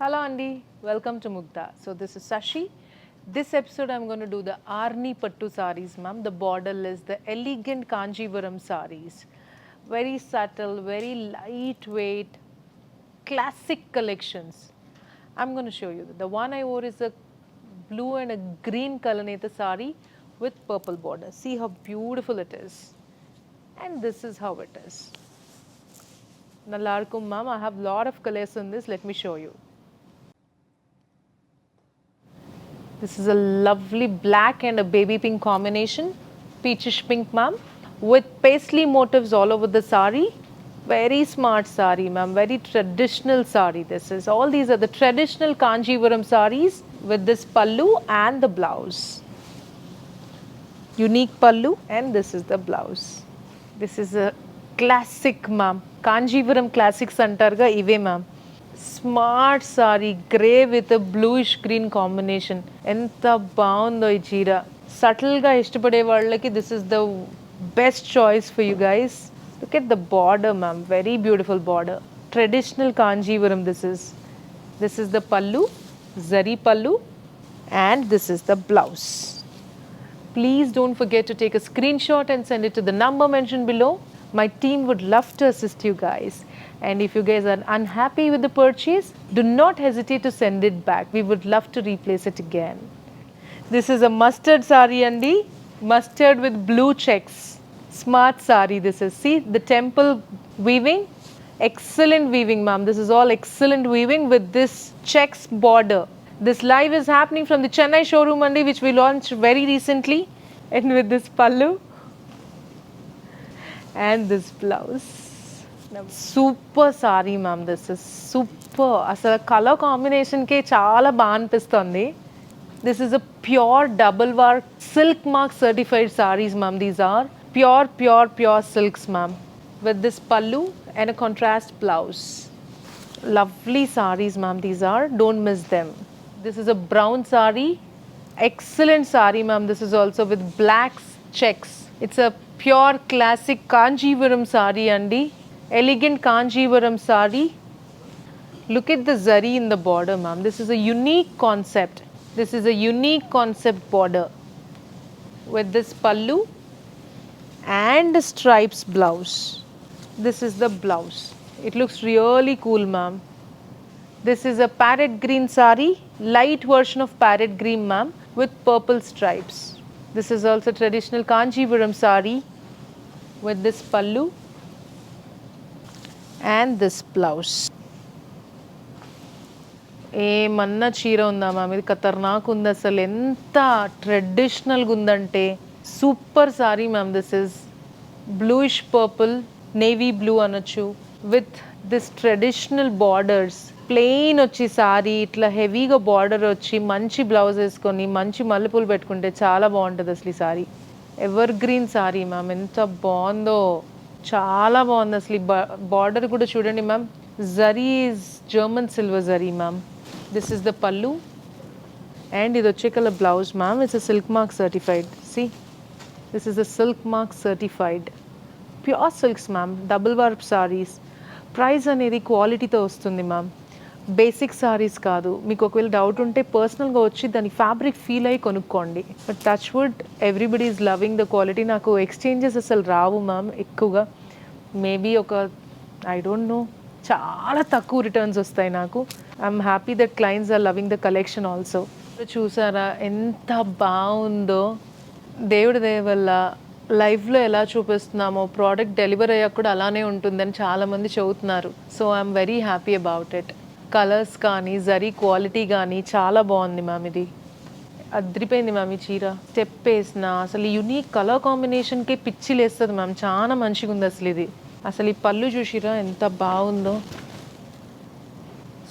Hello Andy, welcome to Mugdha. So this is Sashi. This episode I'm going to do the Arni Pattu Sarees, ma'am. The borderless, the elegant Kanjivaram sarees. Very subtle, very lightweight, classic collections. I'm going to show you. The one I wore is a blue and a green Kalaneta saree with purple border. See how beautiful it is. And this is how it is. Nallarkum ma'am, I have lot of colors in this. Let me show you. This is a lovely black and a baby pink combination, peachish pink ma'am, with paisley motifs all over the sari. Very smart sari ma'am, very traditional sari this is. All these are the traditional Kanjivaram saris with this pallu and the blouse. Unique pallu, and this is the blouse. This is a classic ma'am, Kanjivaram classics antarga ive ma'am. Smart saree, grey with a bluish green combination. Enta baagundo ee cheera. Subtle ga ishtapade vallaki this is the best choice for you guys. Look at the border ma'am, very beautiful border. Traditional Kanjivaram this is. This is the pallu, zari pallu, and this is the blouse. Please don't forget to take a screenshot and send it to the number mentioned below. My team would love to assist you guys. And if you guys are unhappy with the purchase, do not hesitate to send it back. We would love to replace it again. This is a mustard saree andi, mustard with blue checks. Smart saree this is. See the temple weaving, excellent weaving ma'am. This is all excellent weaving with this checks border. This live is happening from the Chennai showroom andi, which we launched very recently, and with this pallu and this blouse. Super saree ma'am, this is super. Asala color combination ke chaala baa anpistundi. This is a pure double work silk mark certified sarees ma'am. These are pure silks ma'am, with this pallu and a contrast blouse. Lovely sarees ma'am, these are, don't miss them. This is a brown saree, excellent saree ma'am. This is also with black checks. It's a pure classic Kanjivaram saree andi. Elegant Kanjivaram saree. Look at the zari in the border ma'am. This is a unique concept. This is a unique concept border with this pallu and stripes blouse. This is the blouse. It looks really cool ma'am. This is a parrot green saree, light version of parrot green ma'am, with purple stripes. This is also traditional Kanjivaram saree with this pallu and this blouse. ఏమన్నా చీర ఉందా ma'am, ఇది ఖతర్నాక్ ఉంది అసలు. ఎంత ట్రెడిషనల్గా ఉందంటే super sari ma'am. This is bluish purple, navy blue అనొచ్చు, with this traditional borders. Plain వచ్చి సారీ ఇట్లా హెవీగా బార్డర్ వచ్చి మంచి బ్లౌజ్ వేసుకొని మంచి మల్లెపూలు పెట్టుకుంటే చాలా బాగుంటుంది అసలు ఈ sorry. Ever green sorry ma'am, ఎంత బాగుందో, చాలా బాగుంది అసలు. ఈ బార్డర్ కూడా చూడండి ma'am, zari is German silver zari ma'am. This is the పల్లు అండ్ ఇది వచ్చే colour blouse ma'am. It's a silk mark certified. See this is the silk mark certified pure silks ma'am. Double warp saris. Price అనేది క్వాలిటీతో వస్తుంది ma'am, basic saris కాదు. మీకు ఒకవేళ doubt ఉంటే పర్సనల్గా వచ్చి దాని ఫ్యాబ్రిక్ ఫీల్ అయ్యి కొనుక్కోండి. But touch wood everybody is loving the quality. నాకు ఎక్స్చేంజెస్ అసలు రావు మ్యామ్ ఎక్కువగా. మేబీ ఒక ఐ డోంట్ నో, చాలా తక్కువ రిటర్న్స్ వస్తాయి నాకు. I'm happy that clients are loving the collection also. చూసారా ఎంత బాగుందో, దేవుడి దయ వల్ల లైవ్లో ఎలా చూపిస్తున్నామో ప్రోడక్ట్ డెలివరీ అయ్యాక కూడా అలానే ఉంటుందని చాలామంది చెబుతున్నారు. So I'm very happy about it. Colours కానీ జరీ క్వాలిటీ కానీ చాలా బాగుంది మ్యామ్. ఇది అద్రిపోయింది మ్యామ్ ఈ చీర. స్టెప్ వేసిన అసలు యూనిక్ కలర్ కాంబినేషన్కి పిచ్చి లేస్తుంది మ్యామ్. చాలా మంచిగా ఉంది అసలు ఇది. అసలు ఈ పళ్ళు చూసిరా ఎంత బాగుందో,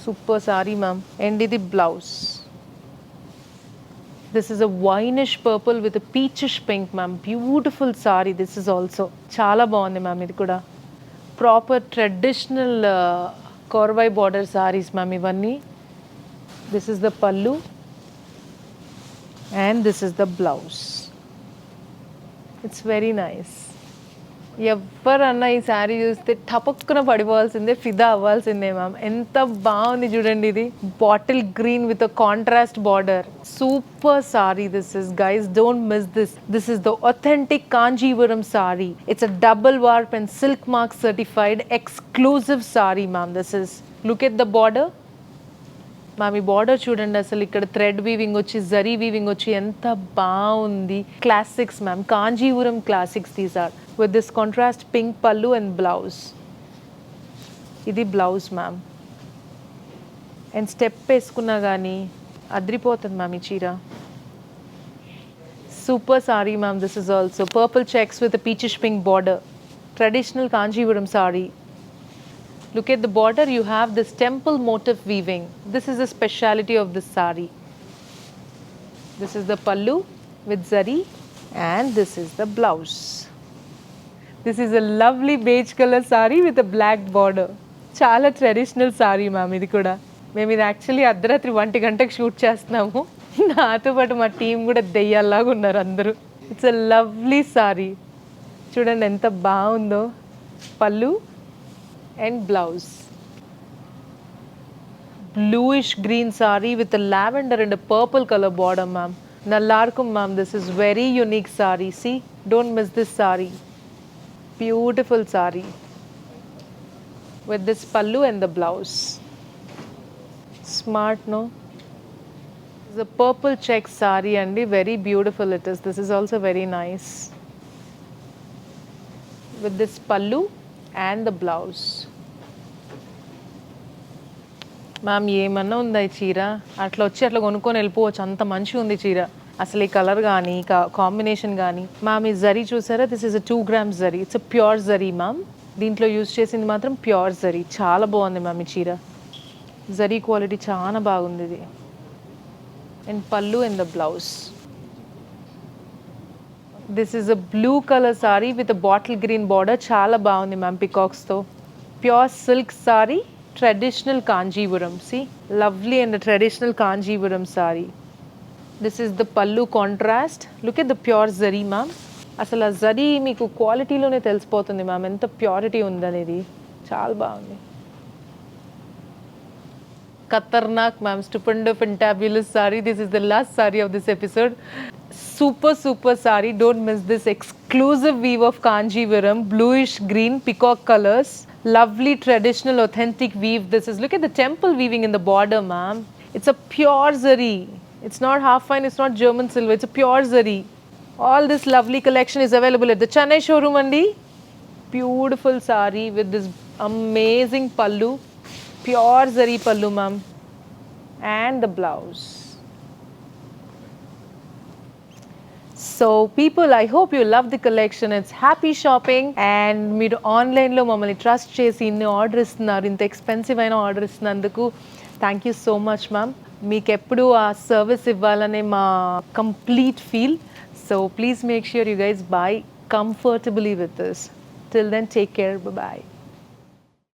సూపర్ సారీ మ్యామ్. అండ్ ఇది blouse. This is a winish purple with peachish pink ma'am. Beautiful sari this is also. చాలా బాగుంది మ్యామ్. ఇది కూడా proper traditional Korvai border saris ma'am ఇవన్నీ. This is the pallu and this is the blouse. It's very nice. ఎవరన్నా ఈ శారీ చూస్తే టపక్కున పడిపోవాల్సిందే, ఫిదా అవ్వాల్సిందే మ్యామ్. ఎంత బాగుంది చూడండి, ఇది bottle green with a contrast border. Super sorry this is, guys don't miss this. This is the authentic Kanjeevaram sorry. It's a double warp and silk mark certified exclusive sorry ma'am. This is, look at the border ma'am. ఈ border చూడండి, అసలు ఇక్కడ thread weaving వచ్చి, zari weaving వచ్చి ఎంత బాగుంది. Classics ma'am, Kanjeevaram classics these are, with this contrast pink pallu and blouse. ఇది blouse ma'am. And step వేసుకున్నా కానీ అద్రిపోతుంది మ్యామ్ ఈ చీర. Super sari ma'am. This is also purple checks with peachish pink border. Traditional Kanjeevaram sari. Look at the border, you have this temple motif weaving. This is the speciality of this sari. This is the pallu with zari and this is the blouse. This is a lovely beige color sari with a black border. Chala traditional sari ma'am ఇది కూడా. మేము ఇది actually అర్ధరాత్రి 1 గంటకు shoot చేస్తున్నాము. నాతో పాటు మా టీం కూడా దెయ్యాల్లాగా ఉన్నారు అందరూ. It's a lovely sorry. చూడండి ఎంత బాగుందో. పల్లు and blouse. Bluish green saree with a lavender and a purple color border ma'am. Nallarkum ma'am, this is very unique saree. See, don't miss this saree. Beautiful saree with this pallu and the blouse. Smart, no? It's a purple check saree and very beautiful it is. This is also very nice with this pallu and the blouse. Ma'am ఏమన్నా ఉందా ఈ చీర? అట్లా వచ్చి అట్లా కొనుక్కొని వెళ్ళిపోవచ్చు, అంత మంచిగా ఉంది చీర. అసలు ఈ కలర్ కానీ కాంబినేషన్ కానీ. మ్యామ్ ఈ జరీ చూసారా? This is a 2 grams zari. It's a pure zari ma'am. దీంట్లో యూజ్ చేసింది మాత్రం ప్యూర్ జరీ. చాలా బాగుంది మ్యామ్ ఈ చీర. జరీ క్వాలిటీ చాలా బాగుంది ఇది. And pallu and the blouse. This is a blue colour sari with a bottle green border. చాలా బాగుంది మ్యామ్ పికాక్స్తో. Pure silk sari, traditional Kanjivaram. See, lovely and a traditional Kanjivaram saree. This is the pallu contrast. Look at the pure zari ma'am. అసలు ఆ జరీ మీకు క్వాలిటీలోనే తెలిసిపోతుంది ma'am ఎంత purity ఉందనేది. చాలా బాగుంది. ఖతర్నాక్ ma'am, stupendo fantabulous saree. This is the last saree of this episode. Super saree. Don't miss this exclusive weave of Kanjivaram, bluish green peacock colors. Lovely traditional authentic weave. This is, look at the temple weaving in the border ma'am. It's a pure zari. It's not half fine, it's not German silver, it's a pure zari. All this lovely collection is available at the Chennai showroom andi. Beautiful saree with this amazing pallu, pure zari pallu ma'am, and the blouse. So people, I hope you love the collection. It's happy shopping. And మీరు ఆన్లైన్లో మమ్మల్ని trust చేసి ఇన్ని order ఇస్తున్నారు, ఇంత expensive అయిన order ఇస్తున్నందుకు thank you so much ma'am. మీకు ఎప్పుడు ఆ సర్వీస్ ఇవ్వాలనే మా complete feel. So please make sure you guys buy comfortably with this. Till then take care, by.